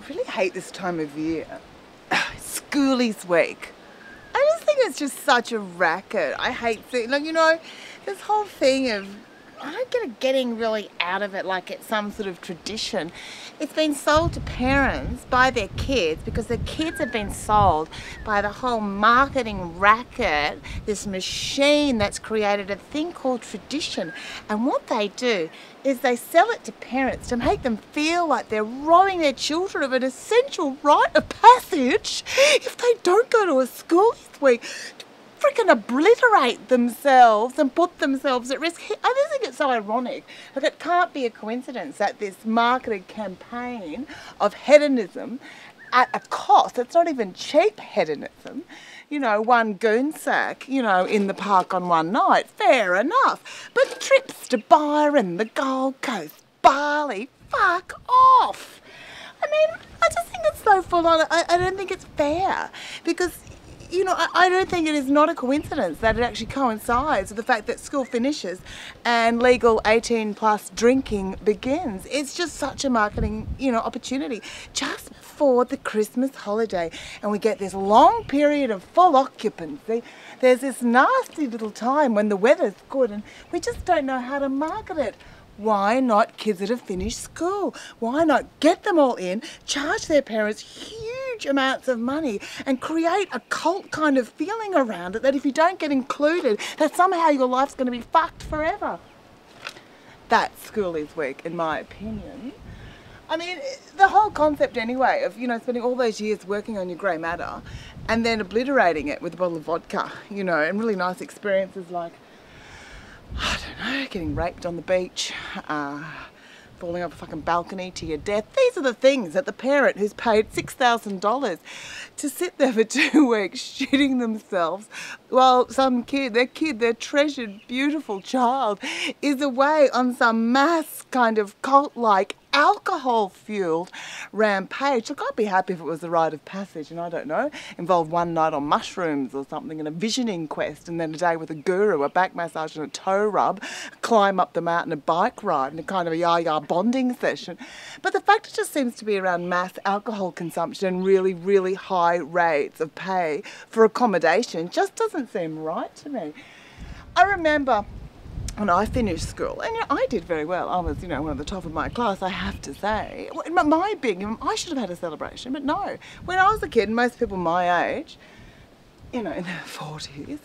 really hate this time of year. Schoolies week. I just think it's just such a racket. I hate seeing, like, you know, this whole thing of, I don't get getting really out of it like it's some sort of tradition. It's been sold to parents by their kids because their kids have been sold by the whole marketing racket, this machine that's created a thing called tradition. And what they do is they sell it to parents to make them feel like they're robbing their children of an essential rite of passage if they don't go to a school this week. Freaking obliterate themselves and put themselves at risk. I just think it's so ironic. Like, it can't be a coincidence that this marketed campaign of hedonism at a cost, it's not even cheap hedonism, you know, one goon sack, you know, in the park on one night, fair enough. But trips to Byron, the Gold Coast, Bali, fuck off. I mean, I just think it's so full on. I don't think it's fair because, you know, I don't think it is not a coincidence that it actually coincides with the fact that school finishes and legal 18+ drinking begins. It's just such a marketing, you know, opportunity just for the Christmas holiday. And we get this long period of full occupancy. There's this nasty little time when the weather's good and we just don't know how to market it. Why not kids that have finished school? Why not get them all in, charge their parents huge amounts of money and create a cult kind of feeling around it that if you don't get included, that somehow your life's going to be fucked forever. That's Schoolies Week, in my opinion. I mean, the whole concept anyway of, you know, spending all those years working on your grey matter and then obliterating it with a bottle of vodka, you know, and really nice experiences like, I don't know, getting raped on the beach, falling off a fucking balcony to your death. These are the things that the parent who's paid $6,000 to sit there for 2 weeks shitting themselves while some kid, their treasured, beautiful child, is away on some mass kind of cult-like alcohol-fueled rampage. Look, I'd be happy if it was a rite of passage and, I don't know, involved one night on mushrooms or something and a visioning quest and then a day with a guru, a back massage and a toe rub, climb up the mountain, a bike ride and a kind of a yah-yah bonding session. But the fact it just seems to be around mass alcohol consumption and really, really high rates of pay for accommodation just doesn't seem right to me. I remember when I finished school, and you know, I did very well. I was, you know, one of the top of my class, I have to say. I should have had a celebration, but no. When I was a kid, most people my age, you know, in their 40s,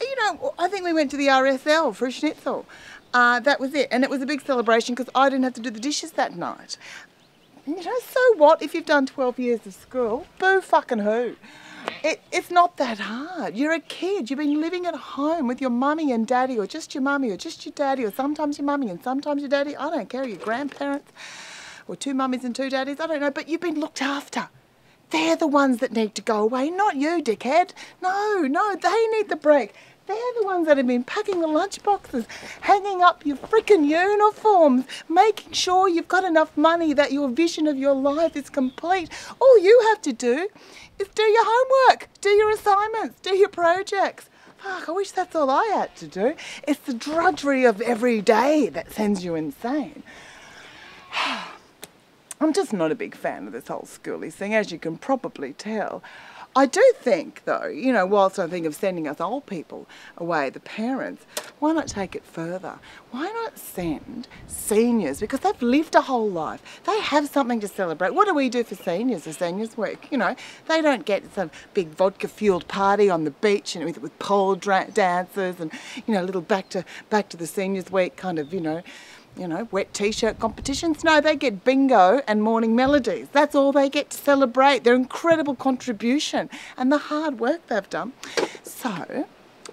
you know, I think we went to the RSL for a schnitzel. That was it, and it was a big celebration because I didn't have to do the dishes that night. You know, so what if you've done 12 years of school? Boo fucking who. It's not that hard. You're a kid. You've been living at home with your mummy and daddy, or just your mummy, or just your daddy, or sometimes your mummy and sometimes your daddy. I don't care, your grandparents, or 2 mummies and 2 daddies. I don't know, but you've been looked after. They're the ones that need to go away, not you, dickhead. No, they need the break. They're the ones that have been packing the lunch boxes, hanging up your frickin' uniforms, making sure you've got enough money that your vision of your life is complete. All you have to do is do your homework, do your assignments, do your projects. Fuck, I wish that's all I had to do. It's the drudgery of every day that sends you insane. I'm just not a big fan of this whole schoolies thing, as you can probably tell. I do think, though, you know, whilst I think of sending us old people away, the parents, why not take it further? Why not send seniors, because they've lived a whole life. They have something to celebrate. What do we do for seniors, the Seniors Week? You know, they don't get some big vodka-fueled party on the beach and with pole dancers and, you know, little back to the Seniors Week kind of, you know, wet t-shirt competitions. No, they get bingo and morning melodies. That's all they get to celebrate, their incredible contribution and the hard work they've done. So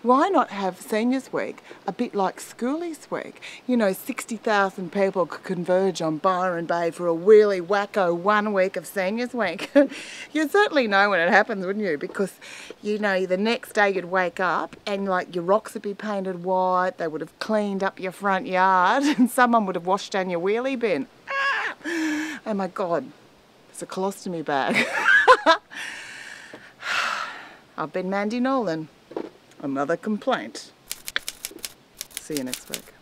why not have Seniors Week a bit like Schoolies Week? You know, 60,000 people could converge on Byron Bay for a wheelie wacko 1 week of Seniors Week. You'd certainly know when it happens, wouldn't you? Because, you know, the next day you'd wake up and, like, your rocks would be painted white, they would have cleaned up your front yard and someone would have washed down your wheelie bin. Ah! Oh my God, it's a colostomy bag. I've been Mandy Nolan. Another complaint. See you next week.